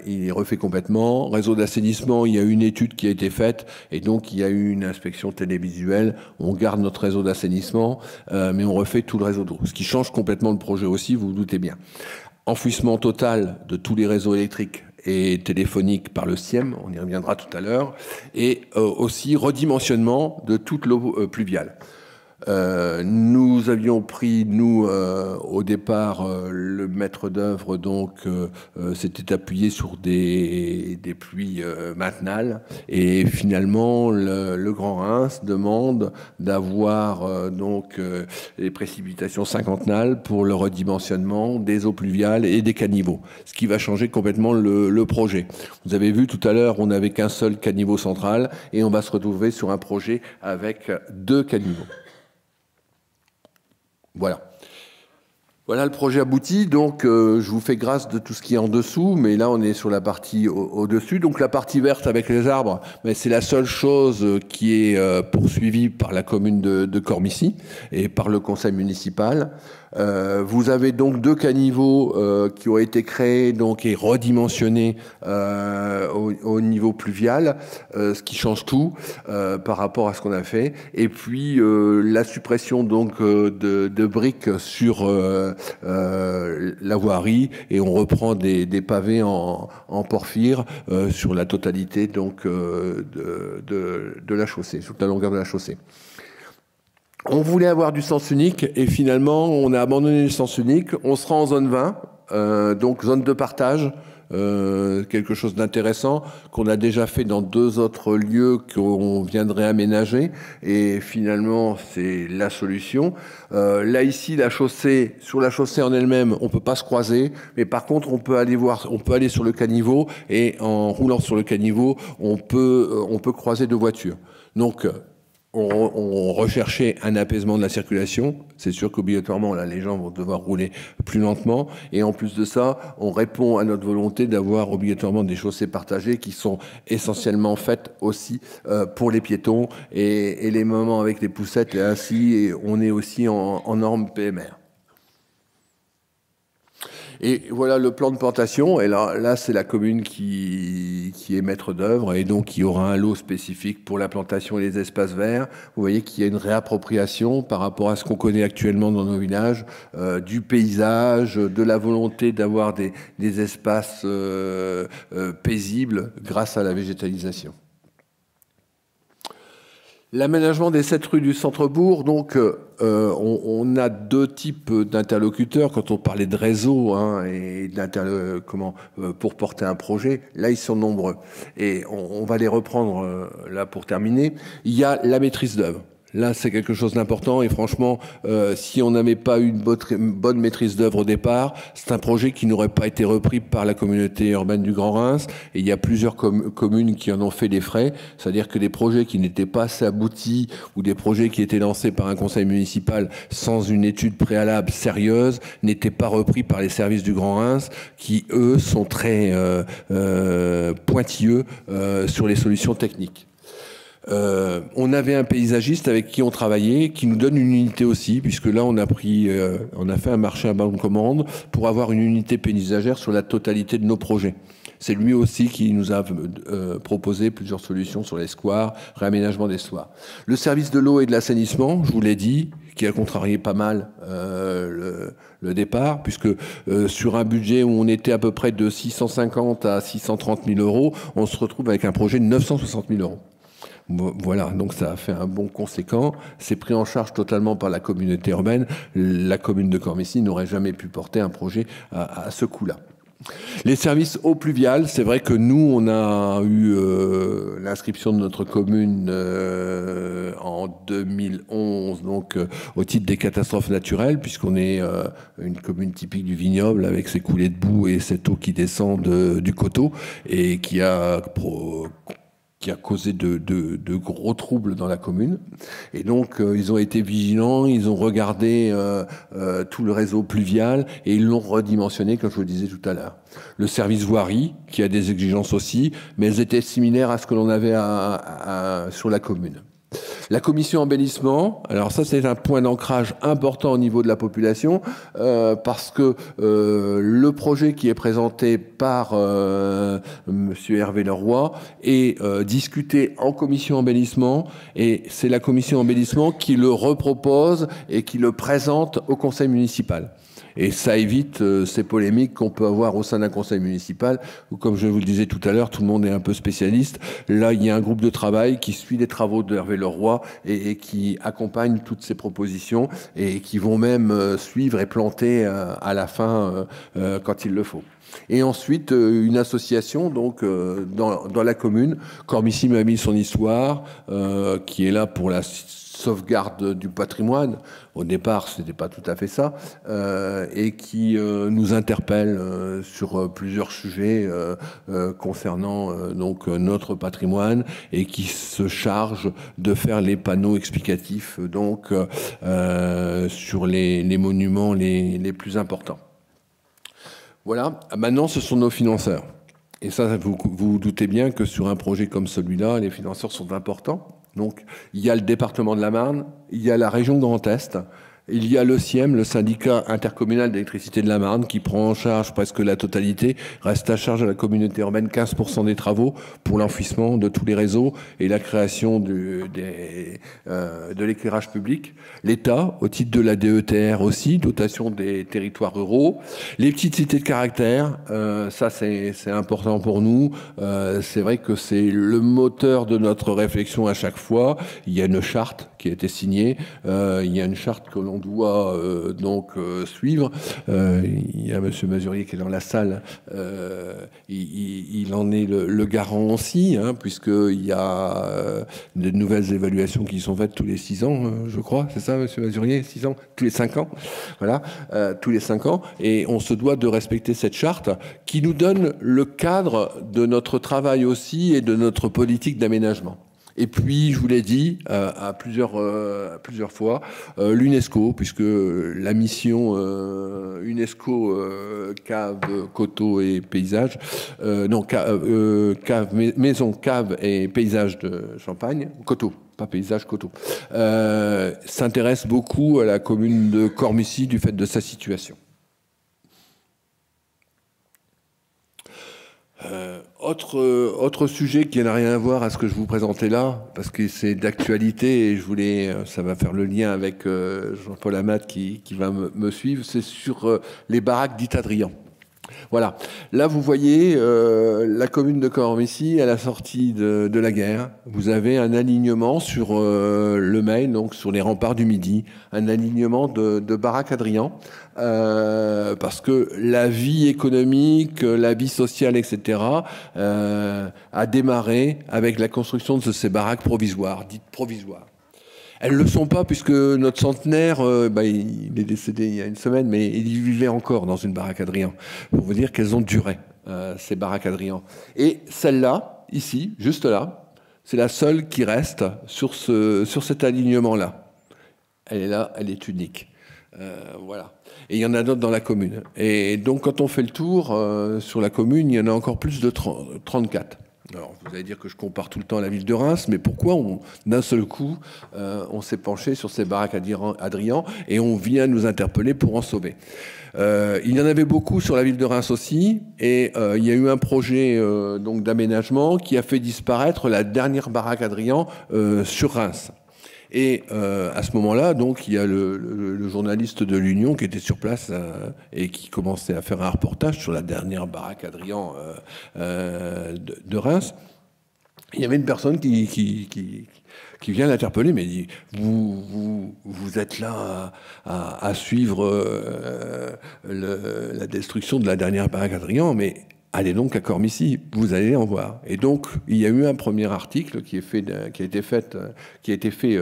S1: il est refait complètement. Réseau d'assainissement, il y a une étude qui a été faite et donc il y a eu une inspection télévisuelle. On garde notre réseau d'assainissement, mais on refait tout le réseau d'eau. Ce qui change complètement le projet aussi, vous vous doutez bien. Enfouissement total de tous les réseaux électriques et téléphoniques par le SIEM, on y reviendra tout à l'heure, et aussi redimensionnement de toute l'eau pluviale. Nous avions pris, nous, au départ, le maître d'œuvre, donc, s'était appuyé sur des pluies matinales. Et finalement, le Grand Reims demande d'avoir donc les précipitations cinquantennales pour le redimensionnement des eaux pluviales et des caniveaux, ce qui va changer complètement le projet. Vous avez vu tout à l'heure, on n'avait qu'un seul caniveau central et on va se retrouver sur un projet avec 2 caniveaux. Voilà. Voilà le projet abouti. Donc, je vous fais grâce de tout ce qui est en dessous, mais là, on est sur la partie au-dessus. Donc, la partie verte avec les arbres, mais c'est la seule chose qui est poursuivie par la commune de Cormicy et par le conseil municipal. Vous avez donc 2 caniveaux qui ont été créés donc, et redimensionnés au niveau pluvial, ce qui change tout par rapport à ce qu'on a fait. Et puis la suppression donc de briques sur la voirie et on reprend des pavés en porphyre sur la totalité donc de la chaussée, sur la longueur de la chaussée. On voulait avoir du sens unique et finalement on a abandonné le sens unique. On sera en zone 20, donc zone de partage, quelque chose d'intéressant qu'on a déjà fait dans 2 autres lieux qu'on viendrait aménager et finalement c'est la solution. Là ici la chaussée, sur la chaussée en elle-même on peut pas se croiser, mais par contre on peut aller sur le caniveau et en roulant sur le caniveau on peut croiser 2 voitures. Donc on recherchait un apaisement de la circulation. C'est sûr qu'obligatoirement, là, les gens vont devoir rouler plus lentement. Et en plus de ça, on répond à notre volonté d'avoir obligatoirement des chaussées partagées qui sont essentiellement faites aussi pour les piétons et les moments avec les poussettes. Et ainsi, on est aussi en norme PMR. Et voilà le plan de plantation. Et là c'est la commune qui est maître d'œuvre et donc qui aura un lot spécifique pour la plantation et les espaces verts. Vous voyez qu'il y a une réappropriation par rapport à ce qu'on connaît actuellement dans nos villages, du paysage, de la volonté d'avoir des espaces paisibles grâce à la végétalisation. L'aménagement des 7 rues du centre-bourg, donc on a 2 types d'interlocuteurs quand on parlait de réseau hein, et pour porter un projet. Là, ils sont nombreux et on va les reprendre là pour terminer. Il y a la maîtrise d'œuvre. Là, c'est quelque chose d'important et franchement, si on n'avait pas eu une bonne maîtrise d'œuvre au départ, c'est un projet qui n'aurait pas été repris par la communauté urbaine du Grand Reims. Et il y a plusieurs communes qui en ont fait des frais, c'est-à-dire que des projets qui n'étaient pas assez aboutis ou des projets qui étaient lancés par un conseil municipal sans une étude préalable sérieuse n'étaient pas repris par les services du Grand Reims qui, eux, sont très pointilleux sur les solutions techniques. On avait un paysagiste avec qui on travaillait, qui nous donne une unité aussi, puisque là on a fait un marché à bonne commande pour avoir une unité paysagère sur la totalité de nos projets. C'est lui aussi qui nous a proposé plusieurs solutions sur les squares, réaménagement des squares. Le service de l'eau et de l'assainissement, je vous l'ai dit, qui a contrarié pas mal le départ, puisque sur un budget où on était à peu près de 650 à 630 000 euros, on se retrouve avec un projet de 960 000 euros. Voilà, donc ça a fait un bond conséquent. C'est pris en charge totalement par la communauté urbaine. La commune de Cormicy n'aurait jamais pu porter un projet à ce coût-là. Les services eau pluviale, c'est vrai que nous, on a eu l'inscription de notre commune en 2011, donc au titre des catastrophes naturelles, puisqu'on est une commune typique du vignoble, avec ses coulées de boue et cette eau qui descend du coteau, et qui a causé de gros troubles dans la commune. Et donc, ils ont été vigilants, ils ont regardé tout le réseau pluvial et ils l'ont redimensionné, comme je vous le disais tout à l'heure. Le service voirie, qui a des exigences aussi, mais elles étaient similaires à ce que l'on avait sur la commune. La commission embellissement, alors ça c'est un point d'ancrage important au niveau de la population parce que le projet qui est présenté par Monsieur Hervé Leroy est discuté en commission embellissement et c'est la commission embellissement qui le repropose et qui le présente au conseil municipal. Et ça évite ces polémiques qu'on peut avoir au sein d'un conseil municipal où, comme je vous le disais tout à l'heure, tout le monde est un peu spécialiste. Là, il y a un groupe de travail qui suit les travaux de Hervé Leroy et qui accompagne toutes ces propositions et qui vont même suivre et planter à la fin quand il le faut. Et ensuite, une association donc dans la commune, Cormicy m'a mis son histoire, qui est là pour la sauvegarde du patrimoine. Au départ, ce n'était pas tout à fait ça, et qui nous interpelle sur plusieurs sujets concernant donc notre patrimoine et qui se charge de faire les panneaux explicatifs donc sur les monuments les plus importants. Voilà. Maintenant, ce sont nos financeurs. Et ça, vous vous doutez bien que sur un projet comme celui-là, les financeurs sont importants. Donc, il y a le département de la Marne, il y a la région Grand Est, il y a le SIEM, le syndicat intercommunal d'électricité de la Marne, qui prend en charge presque la totalité, reste à charge à la communauté urbaine 15% des travaux pour l'enfouissement de tous les réseaux et la création de l'éclairage public. L'État, au titre de la DETR aussi, dotation des territoires ruraux. Les petites cités de caractère, ça c'est important pour nous. C'est vrai que c'est le moteur de notre réflexion à chaque fois. Il y a une charte qui a été signée, il y a une charte que l'on doit donc suivre. Il y a M. Mazurier qui est dans la salle, il en est le garant aussi, hein, puisqu'il y a de nouvelles évaluations qui sont faites tous les 6 ans, je crois, c'est ça M. Mazurier, 6 ans, tous les 5 ans, voilà, tous les 5 ans, et on se doit de respecter cette charte qui nous donne le cadre de notre travail aussi et de notre politique d'aménagement. Et puis, je vous l'ai dit à plusieurs fois, l'UNESCO, puisque la mission UNESCO cave, coteaux et paysages, maison, cave et paysage de Champagne, coteaux, pas paysage, coteaux, s'intéresse beaucoup à la commune de Cormicy du fait de sa situation. Autre sujet qui n'a rien à voir à ce que je vous présentais là, parce que c'est d'actualité et ça va faire le lien avec Jean-Paul Amade qui va me suivre, c'est sur les baraques dites Adrian. Voilà. Là, vous voyez la commune de Cormicy à la sortie de la guerre. Vous avez un alignement sur le Maine, donc sur les remparts du Midi, un alignement de baraques Adrian, parce que la vie économique, la vie sociale, etc., a démarré avec la construction de ces baraques provisoires, dites provisoires. Elles ne le sont pas puisque notre centenaire, il est décédé il y a une semaine, mais il y vivait encore dans une baraque Adrian. Pour vous dire qu'elles ont duré, ces baraques Adrian. Et celle-là, ici, juste là, c'est la seule qui reste sur cet alignement-là. Elle est là, elle est unique. Voilà. Et il y en a d'autres dans la commune. Et donc, quand on fait le tour sur la commune, il y en a encore plus de 34. Alors, vous allez dire que je compare tout le temps à la ville de Reims, mais pourquoi d'un seul coup, on s'est penché sur ces baraques Adrian et on vient nous interpeller pour en sauver. Il y en avait beaucoup sur la ville de Reims aussi, et il y a eu un projet donc d'aménagement qui a fait disparaître la dernière baraque Adrian sur Reims. Et à ce moment-là, donc, il y a le journaliste de l'Union qui était sur place et qui commençait à faire un reportage sur la dernière baraque Adrian de Reims. Il y avait une personne qui vient l'interpeller, mais dit vous êtes là à suivre la destruction de la dernière baraque Adrian, mais allez donc à Cormicy, vous allez en voir. Et donc, il y a eu un premier article qui a été fait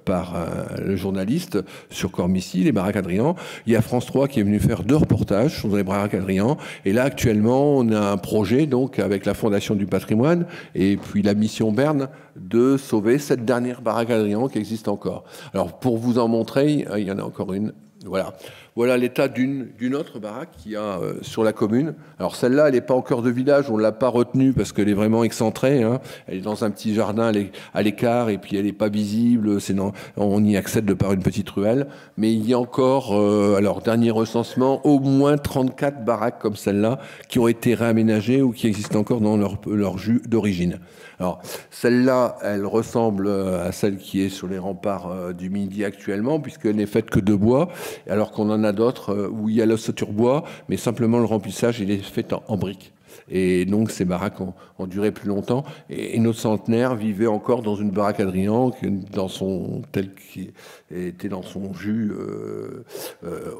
S1: par le journaliste sur Cormicy, les baraques Adrian. Il y a France 3 qui est venu faire 2 reportages sur les baraques Adrian. Et là, actuellement, on a un projet, donc, avec la Fondation du Patrimoine et puis la Mission Berne, de sauver cette dernière baraque Adrian qui existe encore. Alors, pour vous en montrer, il y en a encore une. Voilà. Voilà l'état d'une autre baraque qu'il y a sur la commune. Alors celle-là, elle n'est pas en cœur de village, on ne l'a pas retenue parce qu'elle est vraiment excentrée. Hein. Elle est dans un petit jardin à l'écart et puis elle n'est pas visible. On y accède de par une petite ruelle. Mais il y a encore, alors dernier recensement, au moins 34 baraques comme celle-là qui ont été réaménagées ou qui existent encore dans leur jus d'origine. Alors, celle-là, elle ressemble à celle qui est sur les remparts du Midi actuellement, puisqu'elle n'est faite que de bois, alors qu'on en a d'autres où il y a l'ossature bois, mais simplement le remplissage, il est fait en briques. Et donc, ces baraques ont duré plus longtemps. Et notre centenaire vivait encore dans une baraque Adrian, tel qu'il était dans son jus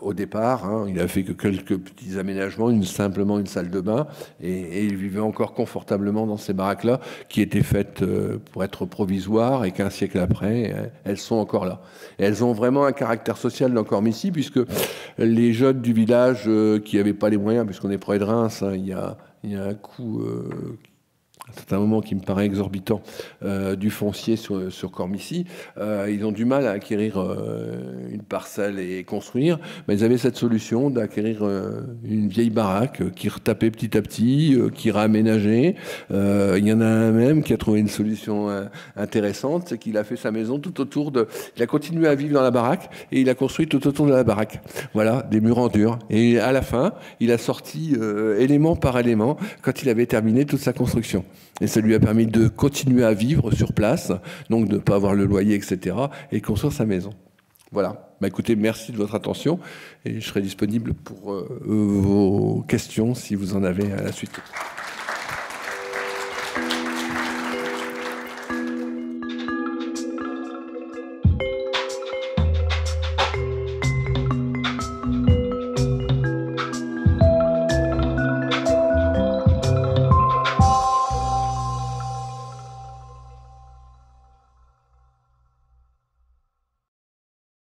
S1: au départ. Hein. Il a fait que quelques petits aménagements, simplement une salle de bain. Et il vivait encore confortablement dans ces baraques-là, qui étaient faites pour être provisoires et qu'un siècle après, elles sont encore là. Et elles ont vraiment un caractère social dans Cormicy, puisque les jeunes du village qui n'avaient pas les moyens, puisqu'on est près de Reims, hein, il y a un coût, à un certain moment, qui me paraît exorbitant, du foncier sur Cormicy. Ils ont du mal à acquérir une parcelle et construire, mais ils avaient cette solution d'acquérir une vieille baraque qui retapait petit à petit, qui réaménageait. Il y en a un même qui a trouvé une solution intéressante, c'est qu'il a fait sa maison tout autour il a continué à vivre dans la baraque et il a construit tout autour de la baraque. Voilà, des murs en dur. Et à la fin, il a sorti élément par élément quand il avait terminé toute sa construction. Et ça lui a permis de continuer à vivre sur place, donc de ne pas avoir le loyer, etc., et construire sa maison. Voilà. Bah, écoutez, merci de votre attention, et je serai disponible pour vos questions si vous en avez à la suite.